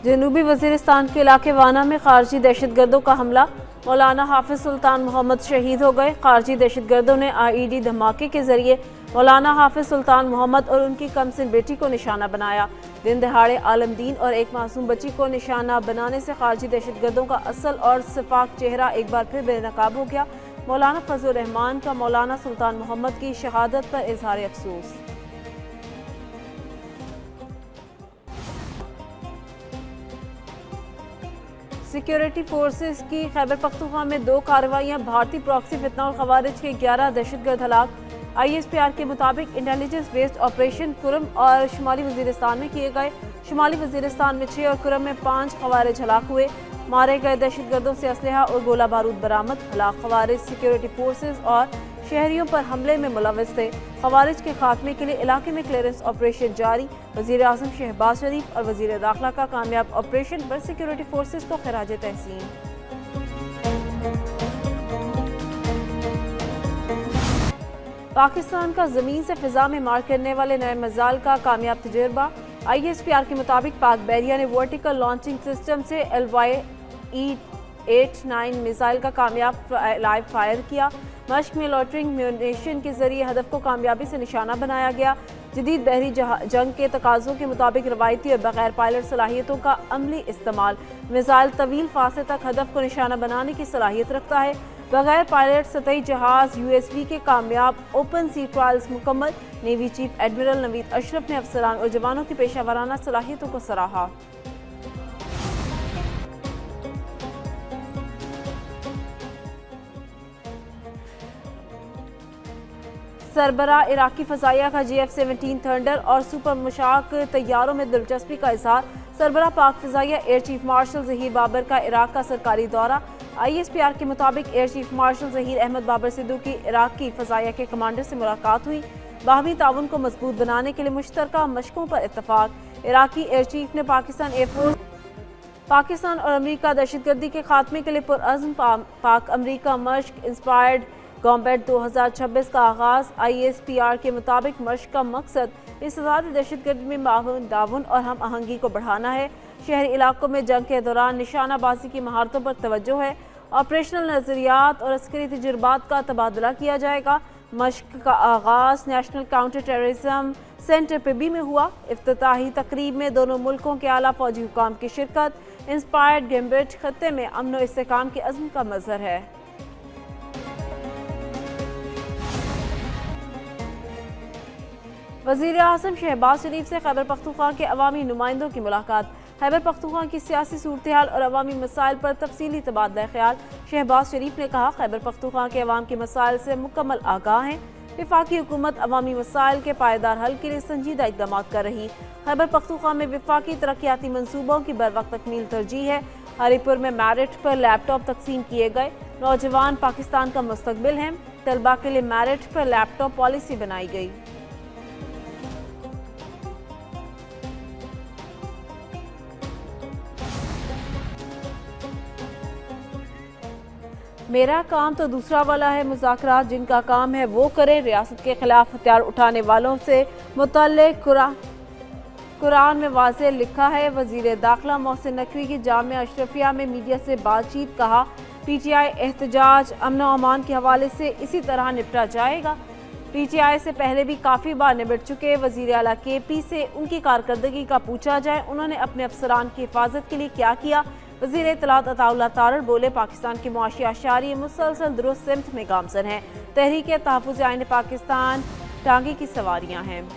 जनूबी वजीरिस्तान के इलाके वाना में खारजी दहशतगर्दों का हमला, मौलाना हाफिज सुल्तान मोहम्मद शहीद हो गए। खारजी दहशतगर्दों ने IED धमाके के जरिए मौलाना हाफिज सुल्तान मोहम्मद और उनकी कमसिन बेटी को निशाना बनाया। दिन दहाड़े आलमदीन और एक मासूम बच्ची को निशाना बनाने से खारजी दहशतगर्दों का असल और सिफाक चेहरा एक बार फिर बेनकाब हो गया। मौलाना फजल रहमान का मौलाना सुल्तान मोहम्मद की शहादत पर इजहार अफसोस। सिक्योरिटी फोर्सेस की खैबर पख्तूनख्वा में 2 कार्रवाइयां, भारतीय प्रॉक्सी फितना और खवारिज के 11 दहशतगर्द हलाक। ISPR के मुताबिक इंटेलिजेंस बेस्ड ऑपरेशन कुरम और शुमाली वजीरिस्तान में किए गए। शुमाली वजीरिस्तान में 6 और कुरम में 5 खवारिज हलाक हुए। मारे गए दहशतगर्दों से असलहा और गोला बारूद बरामद। हलाक खवारिज सिक्योरिटी फोर्सेस और शहरियों पर हमले में मुलव्वस थे। खवारिज के खात्मे के लिए इलाके में क्लियरेंस ऑपरेशन जारी। वज़ीर आज़म शहबाज शरीफ और वज़ीर दाखिला का कामयाब ऑपरेशन पर सिक्योरिटी फोर्सेस को खिराज तहसीन। पाकिस्तान का ज़मीन से फ़िज़ा में मार करने वाले नए मिसाइल का कामयाब तजुर्बा। ISPR के मुताबिक पाक बैरिया ने वर्टिकल लॉन्चिंग सिस्टम से LY-E-89 मिसाइल का कामयाब लाइव फायर किया। मश्क में लॉटरिंग म्यूनिशन के जरिए हदफ को कामयाबी से निशाना बनाया गया। जदीद बहरी जंग के तकाज़ों के मुताबिक रवायती और बगैर पायलट सलाहियतों का अमली इस्तेमाल। मिसाइल तवील फासले तक हदफ को निशाना बनाने की सलाहियत रखता है। बगैर पायलट सतही जहाज USV के कामयाब ओपन सी ट्रायल्स मुकम्मल। Navy chief admiral Naveed Ashraf ने अफसरान और जवानों की पेशा वराना सलाहियतों को सराहा। सरबरा इराकी फ़ज़ाइया का JF-17 थंडर और सुपर मुशाक तैयारों में दिलचस्पी का इजहार। सरबरा पाक फ़ज़ाइया air chief marshal Zaheer Babar का इराक का सरकारी दौरा। ISPR के मुताबिक air chief marshal Zaheer Ahmed Babar Sidhu की इराकी फ़ज़ाइया के कमांडर से मुलाकात हुई। बाहमी ताउन को मजबूत बनाने के लिए मुश्तरका मशकों पर इत्तफाक। इराकी एयर चीफ ने पाकिस्तान और अमरीका दहशतगर्दी के खात्मे के लिए पुरअज़्म पाक अमरीका मश्क इंस्पायर्ड कॉम्बैट 2026 का आगाज़। ISPR के मुताबिक मश्क का मकसद इस्तेमाल दहशतगर्दी में ताउन और हम आहंगी को बढ़ाना है। शहरी इलाकों में जंग के दौरान निशानाबाजी की महारतों पर तवज्जो है। ऑपरेशनल नज़रियात और अस्करी तजुर्बात का तबादला किया जाएगा। मश्क का आगाज़ national counter terrorism centre PV में हुआ। इफ्तिताही तकरीब में दोनों मुल्कों के आला फौजी हुकाम की शिरकत। इंस्पायर्ड गैम्बिट खत्ते में अमन और इस्तेहकाम के अज़्म का मज़हर है। वज़ीर आज़म शहबाज शरीफ से खैबर पख्तूनख्वा के अवामी नुमाइंदों की मुलाकात। खैबर पख्तूनख्वा की सियासी सूरत-ए-हाल और अवामी मसाइल पर तफसीली तबादला ख्याल। शहबाज शरीफ ने कहा, खैबर पख्तूनख्वा के अवाम के मसाइल से मुकम्मल आगाह हैं। वफाकी हुकूमत अवामी मसाइल के पायदार हल के लिए संजीदा इक़दाम कर रही। खैबर पख्तूनख्वा में वफाकी तरक्याती मनसूबों की बरवक्त तकमील तरजीह है। हरीपुर में मेरिट पर लैपटॉप तकसीम किए गए। नौजवान पाकिस्तान का मुस्तकबिल हैं। तलबा के लिए मेरिट पर लैपटॉप पॉलिसी बनाई गई। मेरा काम तो दूसरा वाला है, मुज़ाकरात जिनका काम है वो करे। रियासत के खिलाफ हथियार उठाने वालों से मुतल्लिक़ कुरान में वाज़ेह लिखा है। वज़ीर दाखिला मोहसिन नकवी की जामिया अशरफिया में मीडिया से बातचीत। कहा, PTI एहतजाज अमन व अमान के हवाले से इसी तरह निपटा जाएगा। PTI से पहले भी काफ़ी बार निपट चुके। वज़ीर आला KP से उनकी कारकर्दगी का पूछा जाए, उन्होंने अपने अफसरान की हिफाजत के लिए क्या किया। वज़ीर इत्तलात अताउल्लाह तारड़ बोले, पाकिस्तान की मुआशी आशारी मुसलसल दुरुस्त सिमत में गामजन है। तहरीक तहफ़्फ़ुज़ आईन पाकिस्तान टांगे की सवारियां हैं।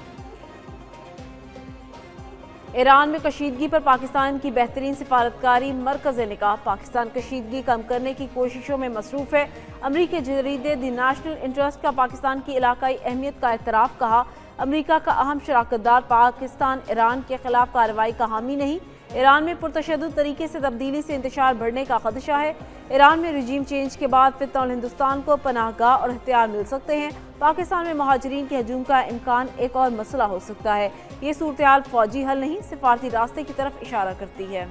ईरान में कशीदगी पर पाकिस्तान की बेहतरीन सिफारतकारी। मरकज़ ने कहा, पाकिस्तान कशीदगी कम करने की कोशिशों में मसरूफ़ है। अमरीकी जरीदे द नेशनल इंटरेस्ट का पाकिस्तान की इलाकाई अहमियत का एतराफ़। कहा, अमरीका का अहम शराकतदार पाकिस्तान ईरान के खिलाफ कार्रवाई का हामी नहीं। ईरान में पुरतशद्दुद तरीके से तब्दीली से इंतशार बढ़ने का खदशा है। ईरान में रजीम चेंज के बाद फिर हिंदुस्तान को पनाहगाह और हथियार मिल सकते हैं। पाकिस्तान में महाजरीन के हजूम का इम्कान एक और मसला हो सकता है। ये सूरत-ए-हाल फौजी हल नहीं, सिफारती रास्ते की तरफ इशारा करती है।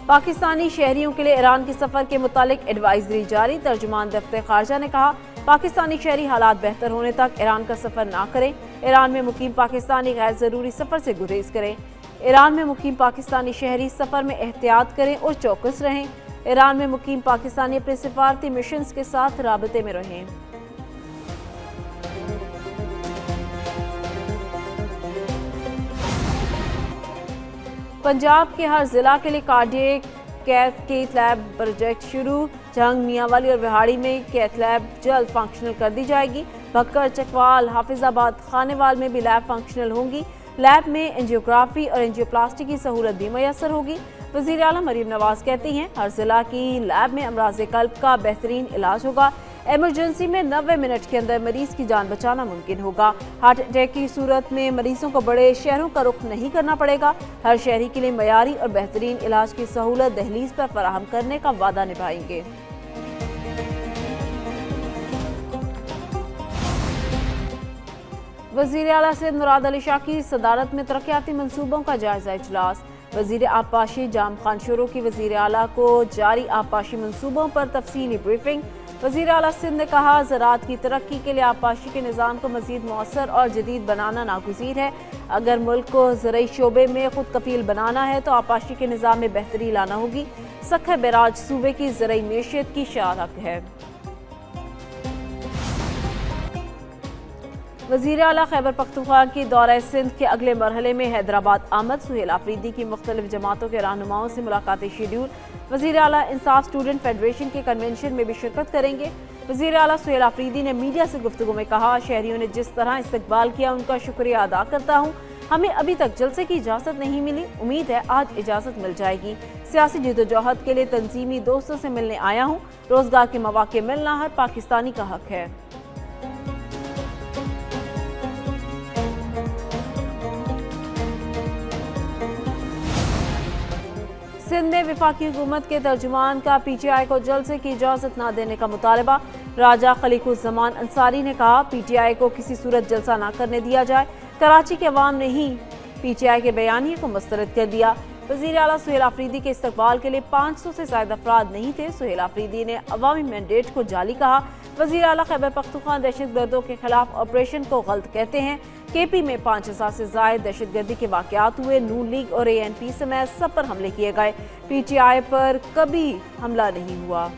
पाकिस्तानी शहरियों के लिए ईरान के सफ़र के मुतालिक एडवाइजरी जारी। तर्जुमान दफ्तर खारजा ने कहा, पाकिस्तानी शहरी हालात बेहतर होने तक ईरान का सफर ना करें। ईरान में मुकीम पाकिस्तानी गैर जरूरी सफर से गुरेज करें। ईरान में मुकीम पाकिस्तानी शहरी सफर में एहतियात करें और चौकस रहें। ईरान में मुकीम पाकिस्तानी अपने सिफारती मिशंस के साथ राबते में रहें। पंजाब के हर जिला के लिए कार्डियक कैथ लैब प्रोजेक्ट शुरू। जंग, मियांवाली और बिहाड़ी में कैथ लैब जल्द फंक्शनल कर दी जाएगी। भक्कर, चकवाल, हाफिजाबाद, खानेवाल में भी लैब फंक्शनल होंगी। लैब में एंजियोग्राफी और एंजियोप्लास्टी की सहूलत भी मैसर होगी। वज़ीर आला मरीम नवाज कहती हैं, हर जिला की लैब में अमराज़ क़ल्ब का बेहतरीन इलाज होगा। एमरजेंसी में 90 मिनट के अंदर मरीज की जान बचाना मुमकिन होगा। हार्ट अटैक की सूरत में मरीजों को बड़े शहरों का रुख नहीं करना पड़ेगा। हर शहरी के लिए मयारी और बेहतरीन इलाज की सहूलत दहलीज पर फराहम करने का वादा निभाएंगे। वज़ीर आला सिंध मुराद अली शाह की सदारत में तरक्याती मंसूबों का जायजा इजलास। वज़ीर आबपाशी जाम खान शुरू की वज़ीर आला को जारी आबपाशी मंसूबों पर तफसीली ब्रीफिंग। वज़ीर आला सिंध ने कहा, ज़राअत की तरक्की के लिए आबपाशी के निज़ाम को मज़ीद मौसर और जदीद बनाना नागुज़ीर है। अगर मुल्क को ज़रई शोबे में खुद कफ़ील बनाना है तो आबपाशी के निज़ाम में बेहतरी लाना होगी। सखर बैराज सूबे की ज़रई मेशियत की शारक है। वज़ीर आला खैबर पख्तूनख्वा की दौरा सिंध के अगले मरहले में हैदराबाद आमद। सुहेल आफरीदी की मुख्तलिफ जमातों के रहनुमाओं से मुलाकाती शेड्यूल। वज़ीर आला इंसाफ स्टूडेंट फेडरेशन के कन्वेंशन में भी शिरकत करेंगे। वज़ीर आला सुहेल आफरीदी ने मीडिया से गुफ्तगू में कहा, शहरियों ने जिस तरह इस्तकबाल किया उनका शुक्रिया अदा करता हूँ। हमें अभी तक जलसे की इजाज़त नहीं मिली, उम्मीद है आज इजाज़त मिल जाएगी। सियासी जद्दोजहद के लिए तंजीमी दोस्तों से मिलने आया हूँ। रोज़गार के मौके मिलना हर पाकिस्तानी का हक है। सिंध में वफाकी हुकूमत के तर्जुमान का PTI को जलसे की इजाज़त न देने का मुतालबा। राजा खलीकुज़्ज़मान अंसारी ने कहा, PTI को किसी सूरत जलसा न करने दिया जाए। कराची के अवाम ने ही PTI के बयानिए को मुस्तरद कर दिया। वज़ीर आला सुहेल आफरीदी के इस्तकबाल के लिए 500 से ज़ायद अफराद नहीं थे। सुहेल आफरीदी ने अवामी मैंडेट को जाली कहा। वज़ीर आला खैबर पख्तूनख्वा दहशतगर्दों के खिलाफ ऑपरेशन को गलत कहते हैं। KP में 5000 से ज़ायद दहशतगर्दी के वाक़यात हुए। नून लीग और ANP समेत सब पर हमले किए गए। PTI पर कभी हमला नहीं हुआ।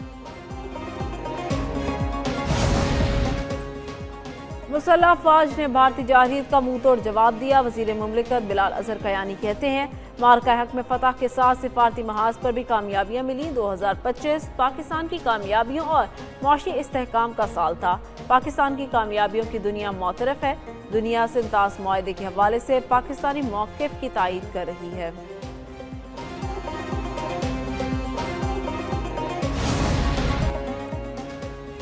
मुसल्लह अफवाज ने भारतीय जारहीत का मुंह तोड़ जवाब दिया। वज़ीर मुमलिकत बिलाल अज़हर कयानी कहते हैं, मार्का हक में फतह के साथ सिफारती महाज पर भी कामयाबियां मिली। 2025 पाकिस्तान की कामयाबियों और मुआशी इस्तेहकाम का साल था। पाकिस्तान की कामयाबियों की दुनिया मोतरफ है। दुनिया से इंताज मुआहदे के हवाले से पाकिस्तानी मौक़िफ़ की तायीद कर रही है।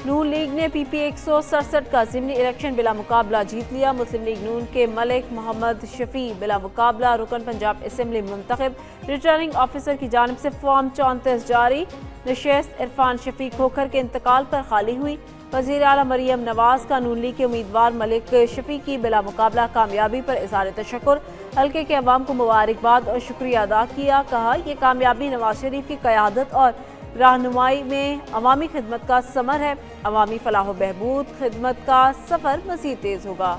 नून लीग ने PP 167 का ज़िमनी इलेक्शन बिला मुकाबला जीत लिया। मुस्लिम लीग नून के मलिक मोहम्मद शफी बिला मुकाबला रुकन पंजाब असम्बली मुंतखब। रिटर्निंग ऑफिसर की जानिब से फॉर्म 34 जारी। नशस्त इरफान शफी खोखर के इंतकाल पर खाली हुई। वज़ीर आला मरीम नवाज का नून लीग के उम्मीदवार मलिक शफी की बिला मुकाबला कामयाबी पर इज़हार तशक्कुर। हल्के के अवाम को मुबारकबाद और शुक्रिया अदा किया। कहा, यह कामयाबी नवाज शरीफ की क़यादत और रहनुमाई में अवामी खिदमत का समर है। अवामी फलाह व बहबूद खिदमत का सफ़र मज़ीद तेज़ होगा।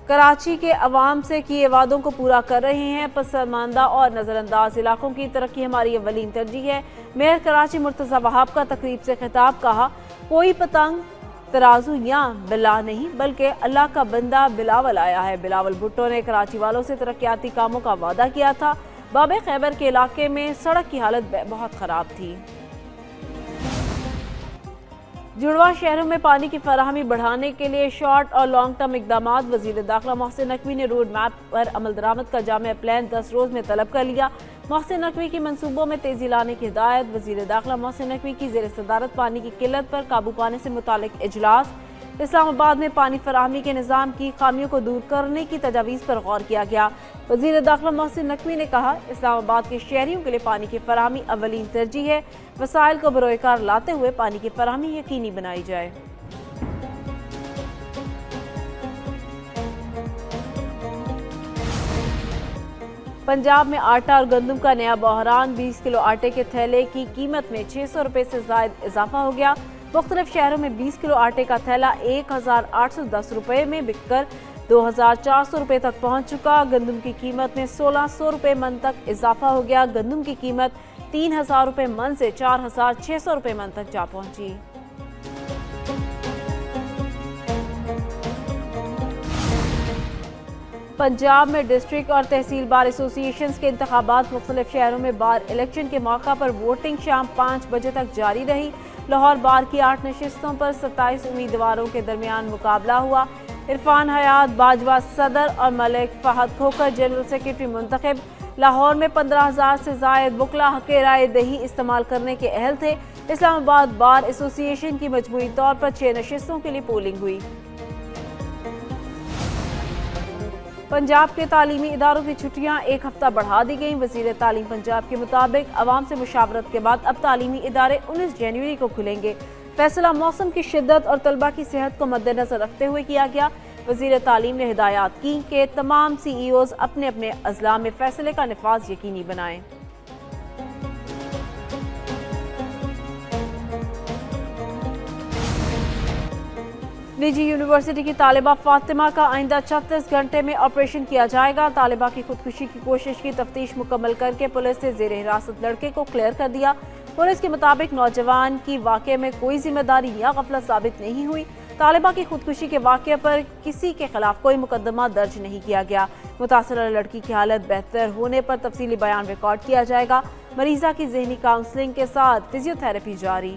कराची के अवाम से किए वादों को पूरा कर रहे हैं। पसमानदा और नज़रअंदाज इलाकों की तरक्की हमारी अव्वलीन तरजीह है। मेयर कराची मुर्तज़ा वहाब का तकरीब से खिताब। कहा, कोई पतंग तराजू या बिला नहीं बल्कि अल्लाह का बंदा बिलावल आया है। बिलावल भुट्टो ने कराची वालों से तरक्याती कामों का वादा किया था। बाबे खैबर के इलाके में सड़क की हालत बहुत ख़राब थी। जुड़वा शहरों में पानी की फराहमी बढ़ाने के लिए शॉर्ट और लॉन्ग टर्म इकदामात। वज़ीर दाखिला मोहसिन नकवी ने रोड मैप पर अमल दरामद का जामे प्लान 10 रोज़ में तलब कर लिया। मोहसिन नकवी की मंसूबों में तेज़ी लाने की हिदायत। वज़ीर दाखिला मोहसिन नकवी की ज़ेर सदारत पानी की किल्लत पर काबू पाने से मुतालिक इजलास। इस्लामाबाद में पानी फराहमी के निज़ाम की खामियों को दूर करने की तजावीज़ पर गौर किया गया। वज़ीर दाखिला मोहसिन नकवी ने कहा, इस्लामाबाद के शहरियों के लिए पानी की फराहमी अव्वलीन तरजीह है। वसाइल को बरोकार लाते हुए पानी की फराहमी यकीनी बनाई जाए। पंजाब में आटा और गंदम का नया बहरान। 20 किलो आटे के थैले की कीमत में 600 रुपये से ज़ायद इजाफा हो गया। मुख्तलिफ शहरों में 20 किलो आटे का थैला 1810 रुपये में बिककर 2400 रुपये तक पहुंच चुका। गंदम की कीमत में 1600 रुपये मन तक इजाफा हो गया। गंदम की कीमत 3000 रुपये मन से 4600 रुपये मन तक जा पहुंची। पंजाब में डिस्ट्रिक्ट और तहसील बार एसोसिएशंस के इंतखाबात। मुख्तलिफ शहरों में बार इलेक्शन के मौका पर वोटिंग शाम 5 बजे तक जारी रही। लाहौर बार की 8 नशिस्तों पर 27 उम्मीदवारों के दरमियान मुकाबला हुआ। इरफान हयात बाजवा सदर और मलिक फहद खोखर जनरल सेक्रेटरी मुंतखब। लाहौर में 15,000 से ज़ायद वकला हक़ राय दही इस्तेमाल करने के अहल थे। इस्लामाबाद बार एसोसिएशन की मजमूई तौर पर 6 नशिस्तों के लिए पोलिंग हुई। पंजाब के तालीमी इदारों की छुट्टियां 1 हफ्ता बढ़ा दी गईं। वज़ीर तालीम पंजाब के मुताबिक अवाम से मुशावरत के बाद अब तालीमी इदारे 19 जनवरी को खुलेंगे। फैसला मौसम की शिद्दत और तलबा की सेहत को मद्देनजर रखते हुए किया गया। वज़ीर तालीम ने हिदायत की कि तमाम CEOs अपने अपने अज़ला में फैसले का निफाज यकीनी बनाएं। निजी यूनिवर्सिटी की तालिबा फातिमा का आइंदा 36 घंटे में ऑपरेशन किया जाएगा। तालिबा की खुदकुशी की कोशिश की तफ्तीश मुकम्मल करके पुलिस ने ज़ेर हिरासत लड़के को क्लियर कर दिया। पुलिस के मुताबिक नौजवान की वाक़े में कोई जिम्मेदारी या गफलत साबित नहीं हुई। तालिबा की खुदकुशी के वाक़े पर किसी के खिलाफ कोई मुकदमा दर्ज नहीं किया गया। मुतासरा लड़की की हालत बेहतर होने पर तफसीली बयान रिकॉर्ड किया जाएगा। मरीज़ा की ज़हनी काउंसलिंग के साथ फिजियोथेरेपी जारी।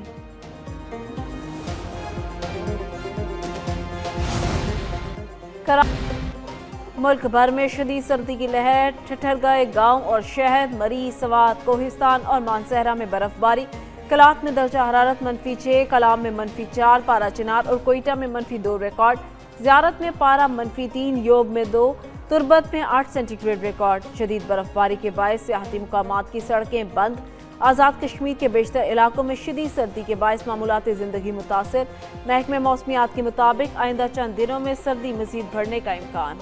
मुल्क भर में शदीद सर्दी की लहर। ठिठर गए गांव और शहर। मरी, सवात, कोहिस्तान और मानसहरा में बर्फबारी। कलात में दर्जा हरारत -6, कलाम में -4, पारा चिनार और कोयटा में -2 रिकॉर्ड। ज़ियारत में पारा -3, योब में 2, तुरबत में 8 सेंटीग्रेड रिकॉर्ड। शदीद बर्फबारी के बायस सियाहती मुकामात की सड़कें बंद। आज़ाद कश्मीर के बेशतर इलाकों में शदीद सर्दी के बायस मामूलाती ज़िंदगी मुतासिर। महकमे मौसमियात के मुताबिक आइंदा चंद दिनों में सर्दी मज़ीद बढ़ने का इम्कान।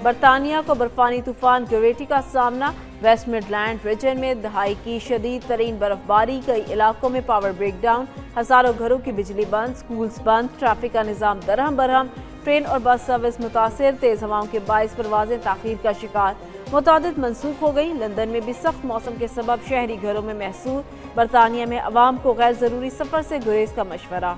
बरतानिया को बर्फानी तूफान ग्रेटी का सामना। वेस्ट मिडलैंड रीजन में दहाई की शदीद तरीन बर्फबारी। कई इलाकों में पावर ब्रेकडाउन। हज़ारों घरों की बिजली बंद, स्कूल्स बंद, ट्रैफिक का निज़ाम दरहम बरहम। ट्रेन और बस सर्विस मुतासिर। तेज़ हवाओं के बायस परवाजें ताख़ीर का शिकार। मुतादिद मनसूख हो गई। लंदन में भी सख्त मौसम के सबब शहरी घरों में महसूस। बरतानिया में अवाम को गैर ज़रूरी सफ़र से गुरेज का मशवरा।